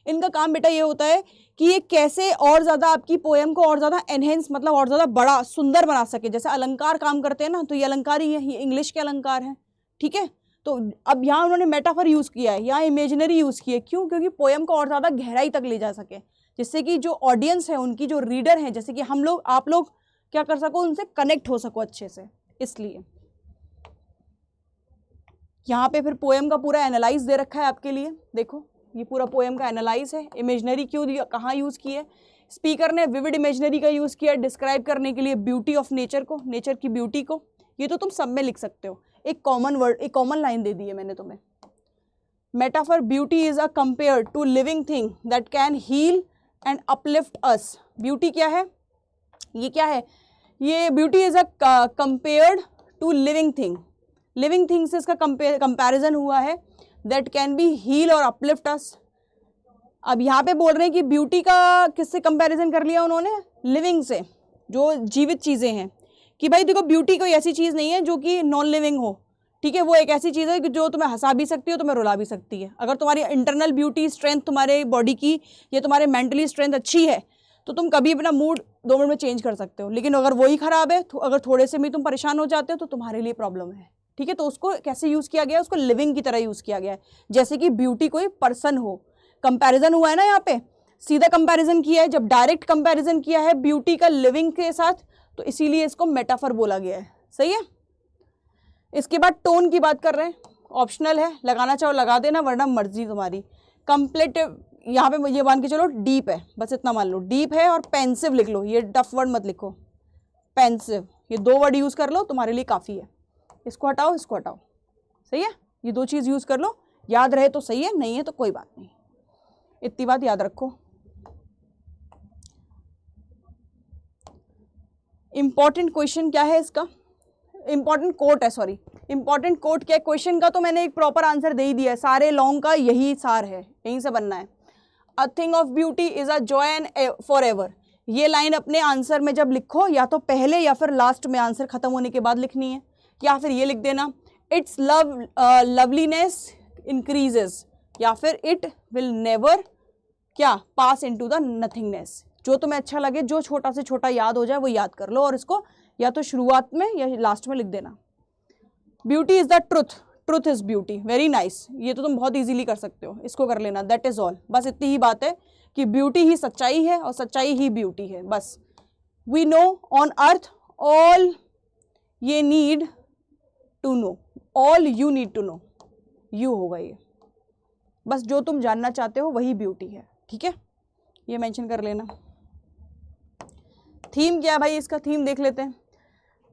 इनका काम बेटा ये होता है कि ये कैसे और ज़्यादा आपकी पोएम को और ज़्यादा एनहेंस, मतलब और ज़्यादा बड़ा सुंदर बना सके। जैसे अलंकार काम करते हैं ना, तो ये अलंकार ही है, ये इंग्लिश के अलंकार हैं, ठीक है। तो अब यहाँ उन्होंने मेटाफर यूज़ किया है, यहाँ इमेजिनरी यूज़ की है, क्यों, क्योंकि पोएम को और ज़्यादा गहराई तक ले जा सके, जिससे कि जो ऑडियंस है, उनकी जो रीडर हैं, जैसे कि हम लोग, आप लोग क्या कर सको, उनसे कनेक्ट हो सको अच्छे से। इसलिए यहाँ पे फिर पोएम का पूरा एनालाइज दे रखा है आपके लिए। देखो ये पूरा पोएम का एनालाइज है। इमेजिनरी क्यों, कहाँ यूज़ की है, स्पीकर ने विविड इमेजिनरी का यूज़ किया डिस्क्राइब करने के लिए ब्यूटी ऑफ नेचर को, नेचर की ब्यूटी को। ये तो तुम सब में लिख सकते हो। एक कॉमन वर्ड, एक कॉमन लाइन दे दी है मैंने तुम्हें। Metaphor beauty is a compare to living thing that can heal and uplift us. Beauty क्या है, ये क्या है, ये beauty is a compared to living thing, living thing से इसका कंपैरिजन हुआ है, दैट कैन बी हील और अपलिफ्ट अस। अब यहाँ पे बोल रहे हैं कि ब्यूटी का किससे कंपैरिजन कर लिया उन्होंने, लिविंग से, जो जीवित चीज़ें हैं, कि भाई देखो ब्यूटी कोई ऐसी चीज़ नहीं है जो कि नॉन लिविंग हो, ठीक है, वो एक ऐसी चीज़ है कि जो तुम्हें हंसा भी सकती हो, तुम्हें रुला भी सकती है। अगर तुम्हारी इंटरनल ब्यूटी स्ट्रेंथ तुम्हारे बॉडी की या तुम्हारे मेंटली स्ट्रेंथ अच्छी है तो तुम कभी अपना मूड 2 मिनट में चेंज कर सकते हो, लेकिन अगर वही खराब है, तो अगर थोड़े से भी तुम परेशान हो जाते हो तो तुम्हारे लिए प्रॉब्लम है, ठीक है। तो उसको कैसे यूज़ किया गया है, उसको लिविंग की तरह यूज़ किया गया है, जैसे कि ब्यूटी कोई पर्सन हो। कंपैरिजन हुआ है ना, यहाँ पे सीधा कंपैरिजन किया है। जब डायरेक्ट कंपैरिजन किया है ब्यूटी का लिविंग के साथ, तो इसीलिए इसको मेटाफर बोला गया है, सही है। इसके बाद टोन की बात कर रहे हैं, ऑप्शनल है, लगाना चाहो लगा देना, वरना मर्जी तुम्हारी। कंप्लेटिव, यहाँ पे ये मान के चलो डीप है, बस इतना मान लो डीप है, और पेंसिव लिख लो, ये टफ वर्ड मत लिखो, पेंसिव, ये 2 वर्ड यूज़ कर लो, तुम्हारे लिए काफ़ी है। इसको हटाओ, इसको हटाओ, सही है, ये 2 चीज़ यूज़ कर लो, याद रहे तो सही है, नहीं है तो कोई बात नहीं, इतनी बात याद रखो। इंपॉर्टेंट क्वेश्चन क्या है इसका, इंपॉर्टेंट कोट है, सॉरी, इंपॉर्टेंट कोट क्या है क्वेश्चन का, तो मैंने एक प्रॉपर आंसर दे ही दिया है, सारे लॉन्ग का यही सार है, यहीं से बनना है। A thing of beauty is a joy and for ever. ये लाइन अपने आंसर में जब लिखो, या तो पहले या फिर लास्ट में आंसर खत्म होने के बाद लिखनी है, या फिर ये लिख देना इट्स लवलीनेस इंक्रीजेज, या फिर इट विल नेवर क्या पास इनटू द नथिंगनेस। जो तुम्हें अच्छा लगे, जो छोटा से छोटा याद हो जाए वो याद कर लो, और इसको या तो शुरुआत में या लास्ट में लिख देना। Beauty is the truth, truth is beauty, very nice, ये तो तुम बहुत इजीली कर सकते हो, इसको कर लेना, दैट इज ऑल। बस इतनी ही बात है कि ब्यूटी ही सच्चाई है और सच्चाई ही ब्यूटी है, बस। We know on earth all ye need to know, all you need to know, you होगा ये, बस जो तुम जानना चाहते हो वही ब्यूटी है, ठीक है, ये मेंशन कर लेना। थीम क्या है भाई, इसका थीम देख लेते हैं।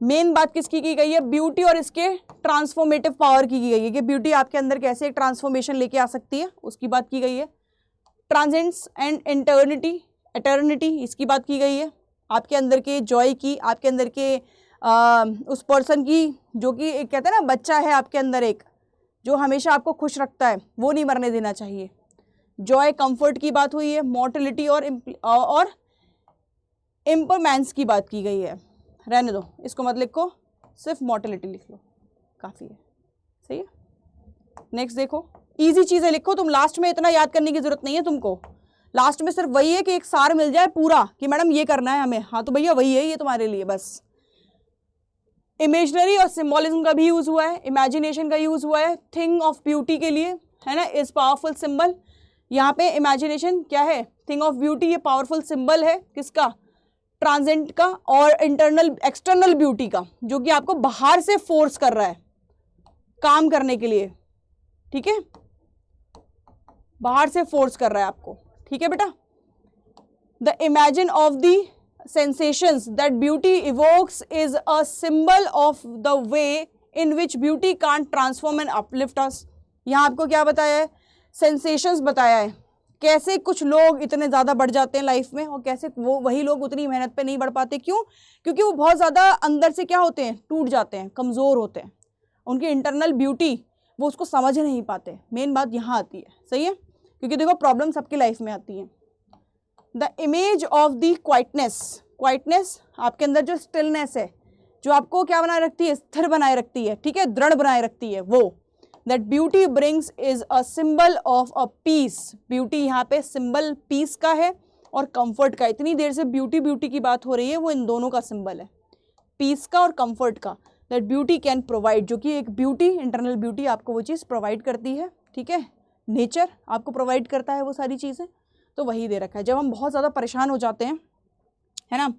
मेन बात किसकी की गई है, ब्यूटी और इसके ट्रांसफॉर्मेटिव पावर की गई है, कि ब्यूटी आपके अंदर कैसे एक ट्रांसफॉर्मेशन लेके आ सकती है, उसकी बात की गई है। ट्रांसेंड्स एंड एटर्निटी, इसकी बात की गई है। आपके अंदर के जॉय की, आपके अंदर के उस पर्सन की जो कि कहते हैं ना बच्चा है आपके अंदर एक, जो हमेशा आपको खुश रखता है, वो नहीं मरने देना चाहिए। जॉय कंफर्ट की बात हुई है। मॉर्टिलिटी और इम्परमेंस की बात की गई है, रहने दो, इसको मत लिखो, सिर्फ मॉर्टिलिटी लिख लो, काफ़ी है, सही है। नेक्स्ट देखो, इजी चीज़ें लिखो, तुम लास्ट में इतना याद करने की जरूरत नहीं है तुमको, लास्ट में सिर्फ वही है कि एक सार मिल जाए पूरा कि मैडम ये करना है हमें, हाँ तो भैया वही है ये तुम्हारे लिए, बस। इमेजनरी और सिम्बॉलिज्म का भी यूज़ हुआ है, इमेजिनेशन का यूज़ हुआ है थिंग ऑफ ब्यूटी के लिए, है ना, इज पावरफुल सिंबल। यहाँ पे इमेजिनेशन क्या है, थिंग ऑफ ब्यूटी, ये पावरफुल सिंबल है किसका, ट्रांसेंट का, और इंटरनल एक्सटर्नल ब्यूटी का, जो कि आपको बाहर से फोर्स कर रहा है काम करने के लिए, ठीक है, बाहर से फोर्स कर रहा है आपको, ठीक है बेटा। The imagine of the sensations that beauty evokes is a symbol of the way in which beauty can't transform and uplift us। यहाँ आपको क्या बताया है, sensations बताया है, कैसे कुछ लोग इतने ज़्यादा बढ़ जाते हैं लाइफ में, और कैसे वो वही लोग उतनी मेहनत पे नहीं बढ़ पाते, क्यों, क्योंकि वो बहुत ज़्यादा अंदर से क्या होते हैं, टूट जाते हैं, कमज़ोर होते हैं, उनकी इंटरनल ब्यूटी वो उसको समझ नहीं पाते। मेन बात यहाँ आती है, सही है, क्योंकि देखो प्रॉब्लम सबकी लाइफ में आती है। The image of the quietness, quietness आपके अंदर जो स्टिलनेस है, जो आपको क्या बनाए रखती है, स्थिर बनाए रखती है, ठीक है, दृढ़ बनाए रखती है, वो that beauty brings is a symbol of a peace. Beauty यहाँ पे सिंबल पीस का है और कंफर्ट का, इतनी देर से ब्यूटी ब्यूटी की बात हो रही है, वो इन दोनों का सिंबल है, पीस का और कंफर्ट का, दैट ब्यूटी कैन प्रोवाइड, जो कि एक ब्यूटी, इंटरनल ब्यूटी आपको वो चीज़ प्रोवाइड करती है, ठीक है, नेचर आपको प्रोवाइड करता है वो सारी चीज़ें, तो वही दे रखा है। जब हम बहुत ज़्यादा परेशान हो जाते हैं, है ना,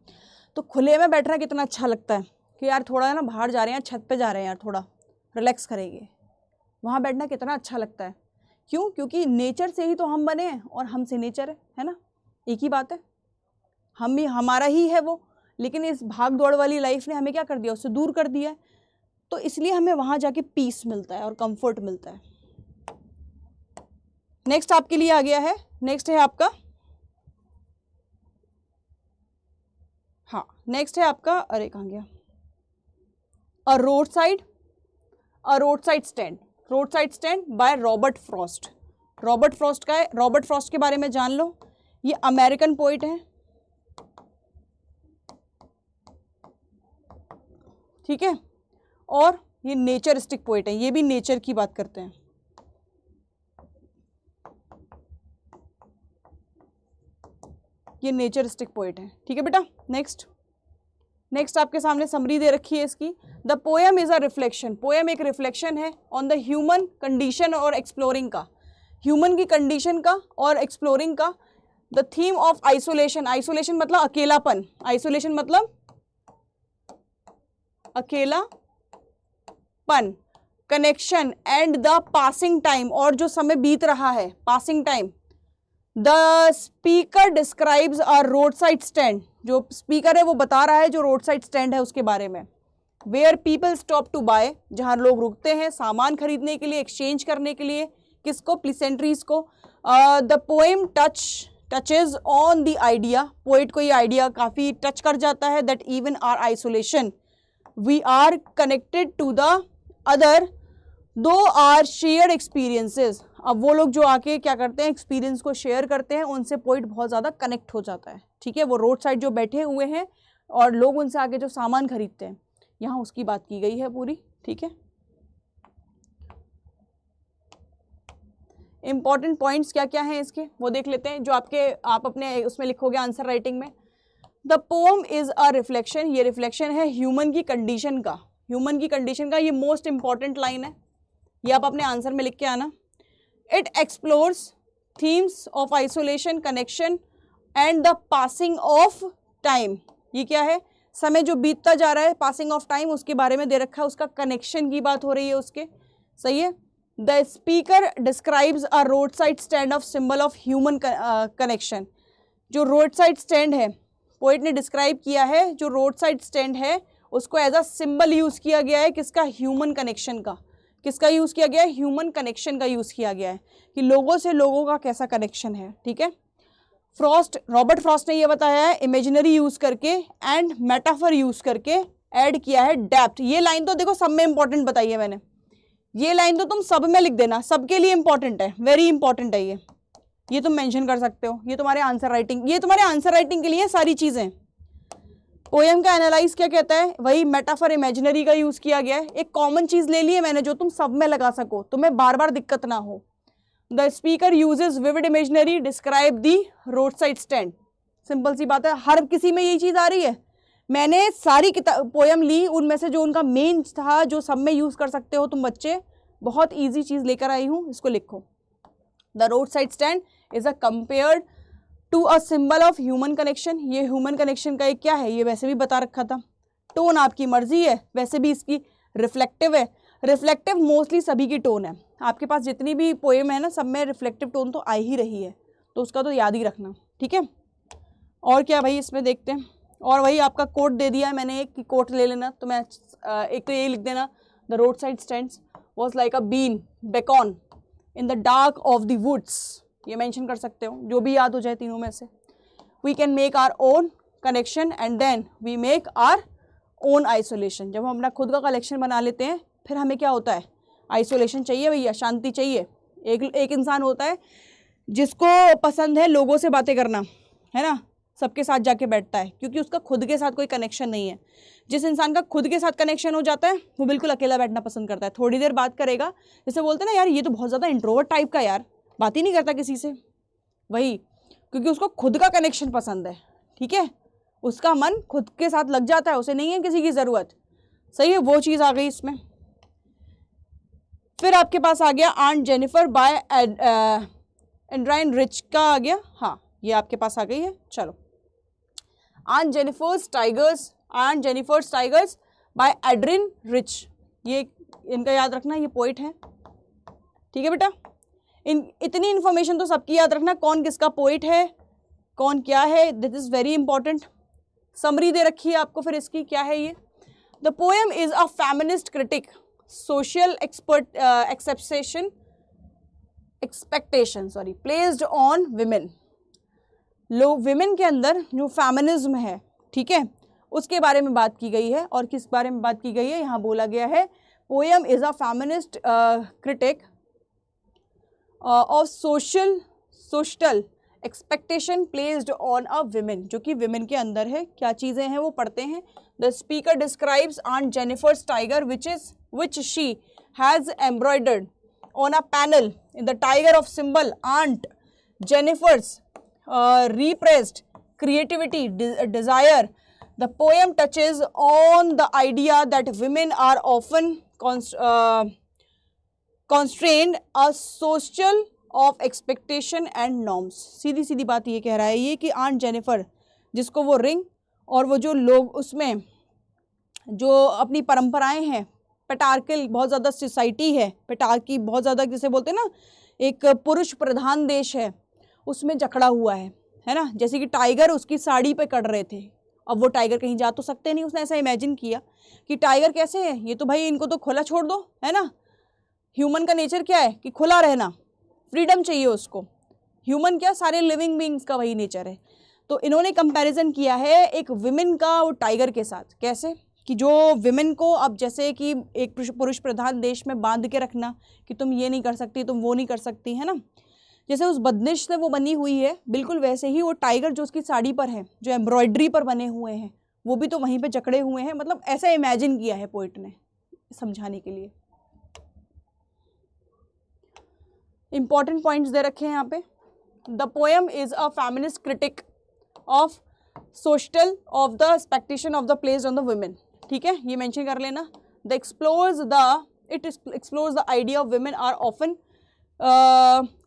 तो खुले में बैठना कितना अच्छा लगता है कि यार थोड़ा है ना बाहर जा रहे हैं, छत पे जा रहे हैं यार, थोड़ा रिलैक्स करेंगे, वहाँ बैठना कितना अच्छा लगता है, क्यों, क्योंकि नेचर से ही तो हम बने हैं और हमसे नेचर है ना, एक ही बात है, हम भी हमारा ही है वो, लेकिन इस भाग दौड़ वाली लाइफ ने हमें क्या कर दिया, उससे दूर कर दिया है। तो इसलिए हमें वहां जाके पीस मिलता है और कंफर्ट मिलता है। नेक्स्ट आपके लिए आ गया है, नेक्स्ट है आपका, हाँ नेक्स्ट है आपका, अरे कहाँ गया, a road side stand, road side stand by Robert Frost. Robert Frost का है, रॉबर्ट फ्रॉस्ट के बारे में जान लो, ये अमेरिकन पोइट है, ठीक है, और ये नेचरिस्टिक पोइट है, ये भी नेचर की बात करते हैं। ये नेचरिस्टिक पोइट है, ठीक है बेटा। नेक्स्ट आपके सामने समरी दे रखी है इसकी। The poem is a reflection, poem एक रिफ्लेक्शन है ऑन द ह्यूमन कंडीशन और एक्सप्लोरिंग का, ह्यूमन की कंडीशन का और एक्सप्लोरिंग का। The theme of isolation, isolation मतलब अकेलापन, आइसोलेशन मतलब अकेलापन, connection and the passing time, और जो समय बीत रहा है, passing time. The speaker describes a road side stand, जो स्पीकर है वो बता रहा है जो रोड साइड स्टैंड है उसके बारे में। Where people stop to buy, जहां लोग रुकते हैं सामान खरीदने के लिए, एक्सचेंज करने के लिए, किसको, प्लीसेंट्रीज को। The poem touches on the idea, poet को ये आइडिया काफी टच कर जाता है, that even our isolation we are connected to the other though our shared experiences. अब वो लोग जो आके क्या करते हैं, एक्सपीरियंस को शेयर करते हैं, उनसे पोइट बहुत ज़्यादा कनेक्ट हो जाता है, ठीक है। वो रोड साइड जो बैठे हुए हैं और लोग उनसे आके जो सामान खरीदते हैं, यहाँ उसकी बात की गई है पूरी, ठीक है। इंपॉर्टेंट पॉइंट्स क्या क्या हैं इसके वो देख लेते हैं, जो आप अपने उसमें लिखोगे आंसर राइटिंग में। The pome is a reflection, ये रिफ्लेक्शन है ह्यूमन की कंडीशन का, ह्यूमन की कंडीशन का, ये मोस्ट इंपॉर्टेंट लाइन है, ये आप अपने आंसर में लिख के आना। It explores themes of isolation, connection and the passing of time, ये क्या है, समय जो बीतता जा रहा है, पासिंग ऑफ टाइम उसके बारे में दे रखा है, उसका कनेक्शन की बात हो रही है उसके, सही है। The speaker describes a road side stand of symbol of human connection, जो रोड साइड स्टैंड है पोइट ने डिस्क्राइब किया है, जो रोड साइड स्टैंड है उसको एज अ सिंबल यूज किया गया है, किसका, ह्यूमन कनेक्शन का, किसका यूज किया गया है, ह्यूमन कनेक्शन का यूज किया गया है, कि लोगों से लोगों का कैसा कनेक्शन है, ठीक है। रॉबर्ट फ्रॉस्ट ने ये बताया है इमेजिनरी यूज करके एंड मेटाफर यूज करके ऐड किया है डेप्थ। ये लाइन तो देखो सब में इंपॉर्टेंट बताई है मैंने, ये लाइन तो तुम सब में लिख देना, सबके लिए इंपॉर्टेंट है, वेरी इंपॉर्टेंट है ये तुम मेंशन कर सकते हो, ये तुम्हारे आंसर राइटिंग, ये तुम्हारे आंसर राइटिंग के लिए सारी चीजें। पोएम का एनालाइज क्या कहता है, वही मेटाफर इमेजिनरी का यूज किया गया है, एक कॉमन चीज ले ली है मैंने जो तुम सब में लगा सको, तुम्हें बार बार दिक्कत ना हो। The speaker uses vivid imaginary describe the road side stand, simple सी बात है, हर किसी में यही चीज आ रही है। मैंने सारी किताब पोएम ली, उनमें से जो उनका मेन था जो सब में यूज कर सकते हो तुम बच्चे, बहुत ईजी चीज लेकर आई हूं, इसको लिखो। The road side stand is a compared to a symbol of human connection, ये ह्यूमन कनेक्शन का एक क्या है, ये वैसे भी बता रखा था। टोन आपकी मर्जी है, वैसे भी इसकी रिफ्लेक्टिव है, रिफ्लेक्टिव मोस्टली सभी की टोन है, आपके पास जितनी भी पोएम है ना सब में रिफ्लेक्टिव टोन तो आ ही रही है, तो उसका तो याद ही रखना, ठीक है। और क्या भाई इसमें देखते हैं, और वही आपका कोट दे दिया है मैंने, एक कोट ले लेना, तो मैं एक तो यही लिख देना, the road side stands was like a bean beacon in the dark of the woods, ये मेंशन कर सकते हो, जो भी याद हो जाए तीनों में से। We can make our own connection and then we make our own isolation, जब हम अपना खुद का कलेक्शन बना लेते हैं फिर हमें क्या होता है, आइसोलेशन चाहिए भैया, शांति चाहिए। एक इंसान होता है जिसको पसंद है लोगों से बातें करना, है ना, सबके साथ जाके बैठता है, क्योंकि उसका खुद के साथ कोई कनेक्शन नहीं है। जिस इंसान का खुद के साथ कनेक्शन हो जाता है वो बिल्कुल अकेला बैठना पसंद करता है, थोड़ी देर बात करेगा, जैसे बोलते हैं ना यार ये तो बहुत ज़्यादा इंट्रोवर्ट टाइप का, यार बात ही नहीं करता किसी से, वही क्योंकि उसको खुद का कनेक्शन पसंद है, ठीक है, उसका मन खुद के साथ लग जाता है, उसे नहीं है किसी की ज़रूरत, सही है, वो चीज़ आ गई इसमें। फिर आपके पास आ गया आंट जेनिफर बाय एंड्राइन रिच का आ गया, हाँ ये आपके पास आ गई है। चलो, aunt Jennifer's tigers by Adrienne Rich, ये इनका याद रखना, ये पोइट है, ठीक है बेटा। इतनी इन्फॉर्मेशन तो सबकी याद रखना, कौन किसका पोइट है, कौन क्या है, this is very important. Summary दे रखी है आपको फिर इसकी, क्या है ये, the poem is a feminist critic, social expectation placed on women. लोग विमेन के अंदर जो फेमिनिज्म है, ठीक है, उसके बारे में बात की गई है। और किस बारे में बात की गई है, यहाँ बोला गया है poem is a feminist critic of social expectation placed on a women, जो कि विमेन के अंदर है। क्या चीज़ें हैं वो पढ़ते हैं। The speaker describes aunt Jennifer's tiger which she has embroidered on a panel in the tiger of symbol aunt Jennifer's repressed creativity, desire. The poem touches on the idea that women are often constrained a social of expectation and norms. सीधी सीधी बात ये कह रहा है ये कि aunt Jennifer, जिसको वो ring और वो जो लोग उसमें जो अपनी परंपराएं हैं, पेटार्कल बहुत ज़्यादा सोसाइटी है, पेटार्की बहुत ज़्यादा जिसे बोलते हैं ना, एक पुरुष प्रधान देश है, उसमें जकड़ा हुआ है ना। जैसे कि टाइगर उसकी साड़ी पे कट रहे थे, अब वो टाइगर कहीं जा तो सकते नहीं। उसने ऐसा इमेजिन किया कि टाइगर कैसे है, ये तो भाई इनको तो खुला छोड़ दो, है ना। ह्यूमन का नेचर क्या है कि खुला रहना, फ्रीडम चाहिए उसको। ह्यूमन क्या, सारे लिविंग बींग्स का वही नेचर है। तो इन्होंने कंपैरिजन किया है एक विमेन का वो टाइगर के साथ। कैसे कि जो विमेन को अब जैसे कि एक पुरुष प्रधान देश में बांध के रखना कि तुम ये नहीं कर सकती, तुम वो नहीं कर सकती, है ना, जैसे उस बंदिश से वो बनी हुई है, बिल्कुल वैसे ही वो टाइगर जो उसकी साड़ी पर है, जो एम्ब्रॉयडरी पर बने हुए हैं, वो भी तो वहीं पे जकड़े हुए हैं। मतलब ऐसा इमेजिन किया है पोइट ने समझाने के लिए। इंपॉर्टेंट पॉइंट्स दे रखे हैं यहाँ पे। The poem is a feminist critic of social of the expectation of the place on the women, ठीक है, ये मेंशन कर लेना। It explores the idea of women are often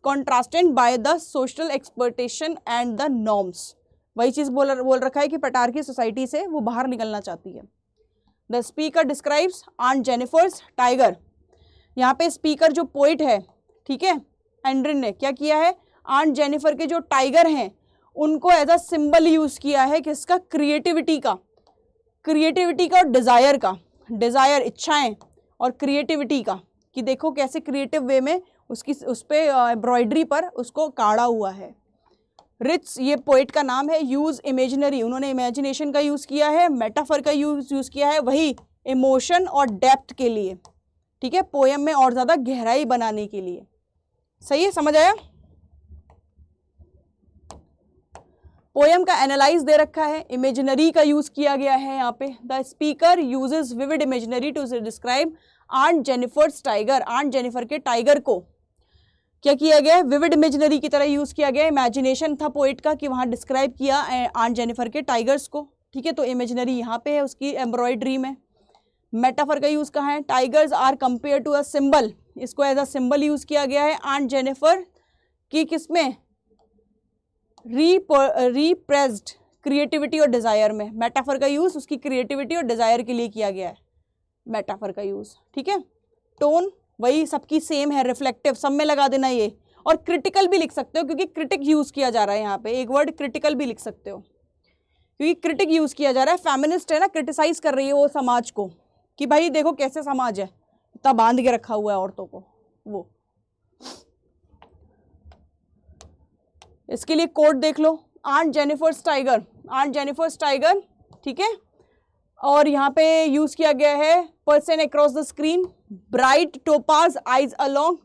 contrasted by the social expectation and the norms। वही चीज़ बोल रखा है कि पेटार्की सोसाइटी से वो बाहर निकलना चाहती है। The speaker describes aunt Jennifer's tiger. यहाँ पे स्पीकर जो पोइट है, ठीक है, एंड्रिन ने क्या किया है, आंट जेनिफर के जो टाइगर हैं उनको एज अ सिंबल यूज़ किया है किसका, क्रिएटिविटी का और डिज़ायर इच्छाएं और क्रिएटिविटी का, कि देखो कैसे क्रिएटिव वे में उसकी उस पर एम्ब्रॉयडरी पर उसको काढ़ा हुआ है। रिट्स ये पोइट का नाम है। यूज़ इमेजिनरी, उन्होंने इमेजिनेशन का यूज़ किया है, मेटाफर का यूज़ किया है, वही इमोशन और डेप्थ के लिए, ठीक है, पोएम में और ज़्यादा गहराई बनाने के लिए। सही है, समझ आया। पोएम का एनालाइज दे रखा है, इमेजिनरी का यूज़ किया गया है यहाँ पे। The speaker uses vivid imaginary to describe aunt Jennifer's tiger. Aunt Jennifer के टाइगर को क्या किया गया है, विविड इमेजिनरी की तरह यूज़ किया गया। इमेजिनेशन था पोइट का कि वहाँ डिस्क्राइब किया आंट जेनिफर के टाइगर्स को, ठीक है, तो इमेजिनरी यहाँ पे है उसकी एम्ब्रॉयडरी में। मेटाफर का यूज़ कहाँ है, tigers are compare to a symbol, इसको एज अ सिंबल यूज़ किया गया है आंट जेनिफर की किसमें, रीप्रेस्ड क्रिएटिविटी और डिज़ायर में। मेटाफर का यूज़ उसकी क्रिएटिविटी और डिज़ायर के लिए किया गया है, मेटाफर का यूज़, ठीक है। टोन वही सबकी सेम है, रिफ्लेक्टिव, सब में लगा देना ये। और क्रिटिकल भी लिख सकते हो क्योंकि क्रिटिक यूज़ किया जा रहा है यहाँ पे, एक वर्ड क्रिटिकल भी लिख सकते हो क्योंकि क्रिटिक यूज़ किया जा रहा है। फेमिनिस्ट है ना, क्रिटिसाइज कर रही है वो समाज को कि भाई देखो कैसे समाज है, इतना बांध के रखा हुआ है औरतों को। वो इसके लिए कोड देख लो, आंट जेनिफर्स टाइगर, ठीक है। और यहाँ पे यूज किया गया है person across the screen, bright topaz eyes along.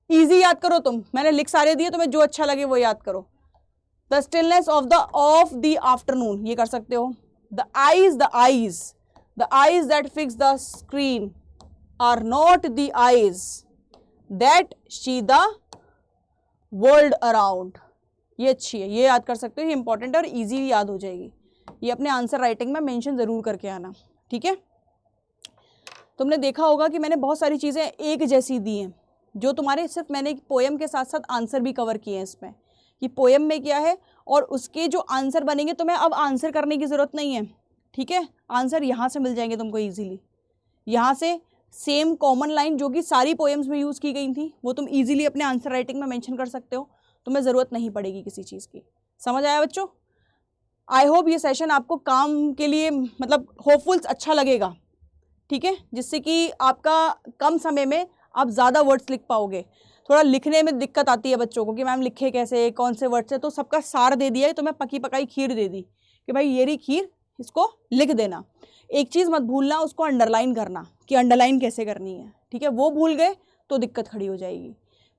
Easy याद करो तुम, मैंने लिख सारे दिए, तुम्हें जो अच्छा लगे वो याद करो। The stillness of the afternoon, ये कर सकते हो। The eyes that fix the screen are not the eyes that see the world around. ये अच्छी है, ये याद कर सकते हो, ये इंपॉर्टेंट है और इजी याद हो जाएगी। ये अपने आंसर राइटिंग में मेंशन ज़रूर करके आना, ठीक है। तुमने देखा होगा कि मैंने बहुत सारी चीज़ें एक जैसी दी हैं, जो तुम्हारे सिर्फ मैंने पोएम के साथ साथ आंसर भी कवर किए हैं इसमें, कि पोएम में क्या है और उसके जो आंसर बनेंगे तुम्हें अब आंसर करने की ज़रूरत नहीं है, ठीक है। आंसर यहाँ से मिल जाएंगे तुमको ईजीली, यहाँ से सेम कॉमन लाइन जो कि सारी पोएम्स में यूज़ की गई थी वो तुम ईजिली अपने आंसर राइटिंग में मेंशन कर सकते हो, तुम्हें ज़रूरत नहीं पड़ेगी किसी चीज़ की। समझ आया बच्चों। आई होप ये सेशन आपको काम के लिए मतलब होपफुल्स अच्छा लगेगा, ठीक है, जिससे कि आपका कम समय में आप ज़्यादा वर्ड्स लिख पाओगे। थोड़ा लिखने में दिक्कत आती है बच्चों को कि मैम लिखे कैसे, कौन से वर्ड से, तो सबका सार दे दिया है, तो मैं पकी पकाई खीर दे दी कि भाई ये रही खीर, इसको लिख देना। एक चीज़ मत भूलना, उसको अंडरलाइन करना कि अंडरलाइन कैसे करनी है, ठीक है, वो भूल गए तो दिक्कत खड़ी हो जाएगी।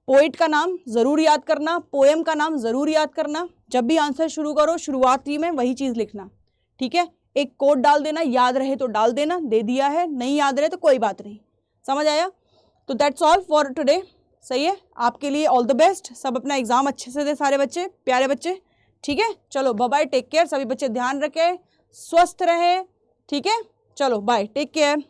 पोइट का नाम ज़रूर याद करना, पोएम का नाम ज़रूर याद करना। जब भी आंसर शुरू करो शुरुआती में वही चीज़ लिखना, ठीक है। एक कोड डाल देना, याद रहे तो डाल देना, दे दिया है, नहीं याद रहे तो कोई बात नहीं। समझ आया? तो दैट्स ऑल फॉर टुडे। सही है, आपके लिए ऑल द बेस्ट। सब अपना एग्जाम अच्छे से दे सारे बच्चे, प्यारे बच्चे, ठीक है। चलो बाय बाय, टेक केयर। सभी बच्चे ध्यान रखें, स्वस्थ रहें, ठीक है। चलो बाय, टेक केयर।